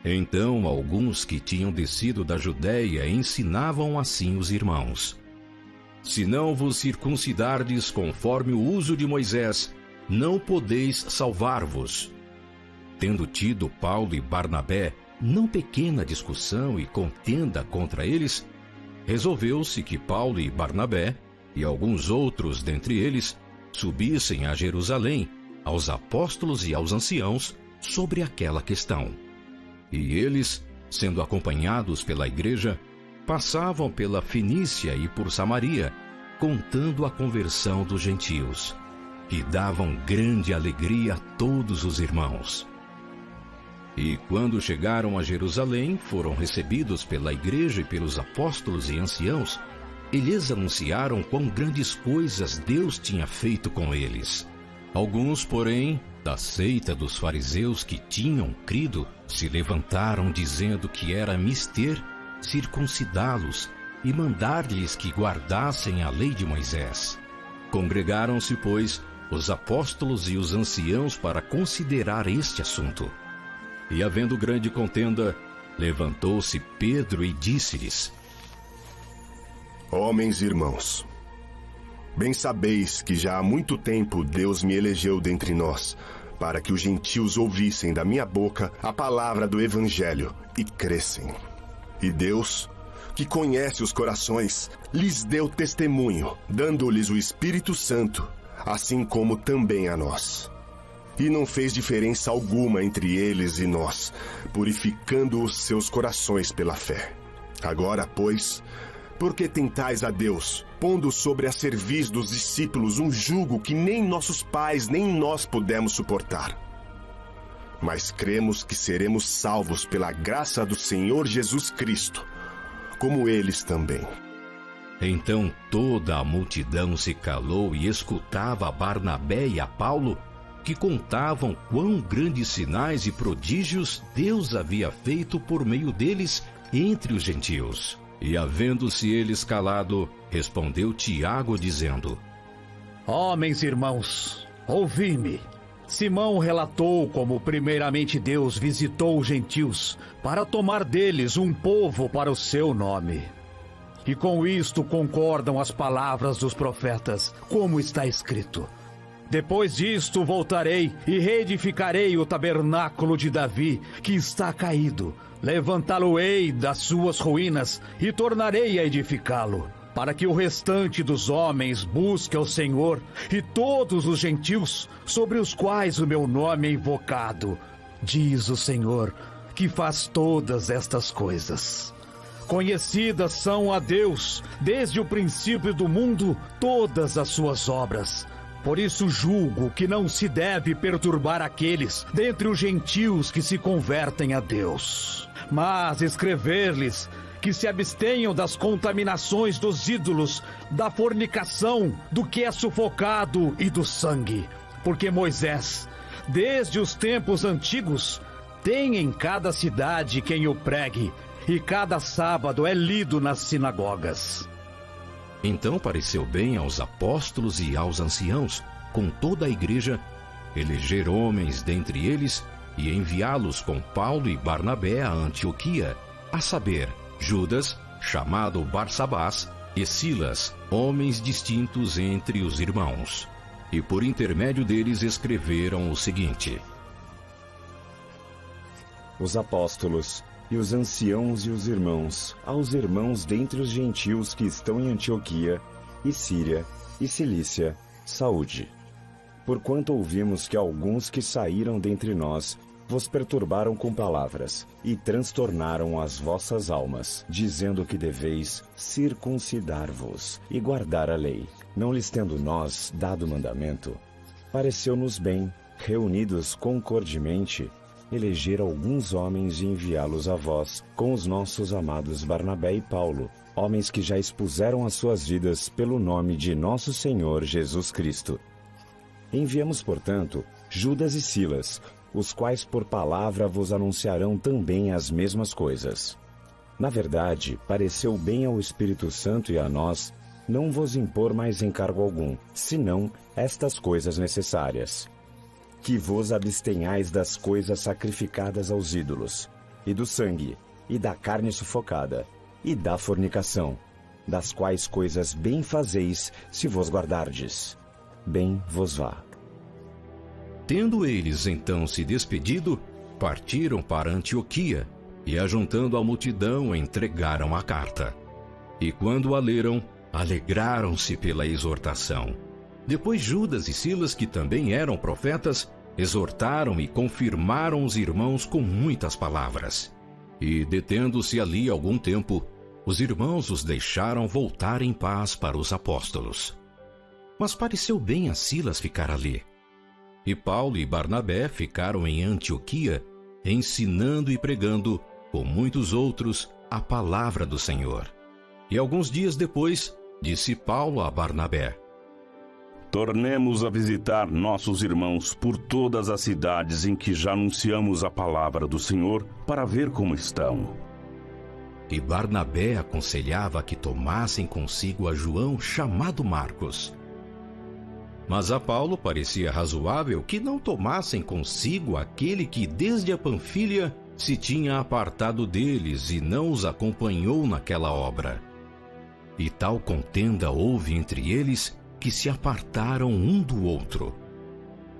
Então alguns que tinham descido da Judéia ensinavam assim os irmãos: se não vos circuncidardes conforme o uso de Moisés, não podeis salvar-vos. Tendo tido Paulo e Barnabé não pequena discussão e contenda contra eles, resolveu-se que Paulo e Barnabé, e alguns outros dentre eles, subissem a Jerusalém, aos apóstolos e aos anciãos, sobre aquela questão. E eles, sendo acompanhados pela igreja, passavam pela Fenícia e por Samaria, contando a conversão dos gentios, e davam grande alegria a todos os irmãos. E quando chegaram a Jerusalém, foram recebidos pela igreja e pelos apóstolos e anciãos, e lhes anunciaram quão grandes coisas Deus tinha feito com eles. Alguns, porém, da seita dos fariseus que tinham crido, se levantaram dizendo que era mister circuncidá-los e mandar-lhes que guardassem a lei de Moisés. Congregaram-se, pois, os apóstolos e os anciãos para considerar este assunto. E havendo grande contenda, levantou-se Pedro e disse-lhes: Homens e irmãos, bem sabeis que já há muito tempo Deus me elegeu dentre nós, para que os gentios ouvissem da minha boca a palavra do Evangelho e crescem. E Deus, que conhece os corações, lhes deu testemunho, dando-lhes o Espírito Santo, assim como também a nós. E não fez diferença alguma entre eles e nós, purificando os seus corações pela fé. Agora, pois, por que tentais a Deus, pondo sobre a cerviz dos discípulos um jugo que nem nossos pais nem nós pudemos suportar? Mas cremos que seremos salvos pela graça do Senhor Jesus Cristo, como eles também. Então toda a multidão se calou e escutava a Barnabé e a Paulo, que contavam quão grandes sinais e prodígios Deus havia feito por meio deles entre os gentios. E havendo-se eles calado, respondeu Tiago dizendo: Homens e irmãos, ouvi-me. Simão relatou como primeiramente Deus visitou os gentios para tomar deles um povo para o seu nome. E com isto concordam as palavras dos profetas, como está escrito: Depois disto voltarei e reedificarei o tabernáculo de Davi, que está caído. Levantá-lo-ei das suas ruínas e tornarei a edificá-lo, para que o restante dos homens busque ao Senhor e todos os gentios sobre os quais o meu nome é invocado, diz o Senhor, que faz todas estas coisas. Conhecidas são a Deus, desde o princípio do mundo, todas as suas obras. Por isso julgo que não se deve perturbar aqueles dentre os gentios que se convertem a Deus, mas escrever-lhes que se abstenham das contaminações dos ídolos, da fornicação, do que é sufocado e do sangue. Porque Moisés, desde os tempos antigos, tem em cada cidade quem o pregue, e cada sábado é lido nas sinagogas. Então pareceu bem aos apóstolos e aos anciãos, com toda a igreja, eleger homens dentre eles e enviá-los com Paulo e Barnabé a Antioquia, a saber, Judas, chamado Barsabás, e Silas, homens distintos entre os irmãos. E por intermédio deles escreveram o seguinte: Os apóstolos e os anciãos e os irmãos, aos irmãos dentre os gentios que estão em Antioquia, e Síria, e Cilícia, saúde. Porquanto ouvimos que alguns que saíram dentre nós vos perturbaram com palavras, e transtornaram as vossas almas, dizendo que deveis circuncidar-vos e guardar a lei. Não lhes tendo nós dado mandamento, pareceu-nos bem, reunidos concordemente, eleger alguns homens e enviá-los a vós, com os nossos amados Barnabé e Paulo, homens que já expuseram as suas vidas pelo nome de nosso Senhor Jesus Cristo. Enviamos, portanto, Judas e Silas, os quais por palavra vos anunciarão também as mesmas coisas. Na verdade, pareceu bem ao Espírito Santo e a nós não vos impor mais encargo algum, senão estas coisas necessárias: que vos abstenhais das coisas sacrificadas aos ídolos, e do sangue, e da carne sufocada, e da fornicação, das quais coisas bem fazeis, se vos guardardes. Bem vos vá. Tendo eles então se despedido, partiram para Antioquia, e ajuntando a multidão, entregaram a carta. E quando a leram, alegraram-se pela exortação. Depois Judas e Silas, que também eram profetas, exortaram e confirmaram os irmãos com muitas palavras. E, detendo-se ali algum tempo, os irmãos os deixaram voltar em paz para os apóstolos. Mas pareceu bem a Silas ficar ali. E Paulo e Barnabé ficaram em Antioquia, ensinando e pregando, com muitos outros, a palavra do Senhor. E alguns dias depois, disse Paulo a Barnabé: Tornemos a visitar nossos irmãos por todas as cidades em que já anunciamos a palavra do Senhor, para ver como estão. E Barnabé aconselhava que tomassem consigo a João, chamado Marcos. Mas a Paulo parecia razoável que não tomassem consigo aquele que desde a Panfilha se tinha apartado deles e não os acompanhou naquela obra. E tal contenda houve entre eles que se apartaram um do outro.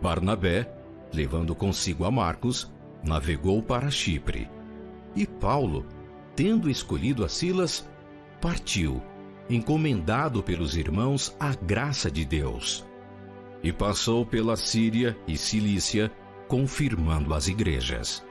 Barnabé, levando consigo a Marcos, navegou para Chipre. E Paulo, tendo escolhido a Silas, partiu, encomendado pelos irmãos à graça de Deus. E passou pela Síria e Cilícia, confirmando as igrejas.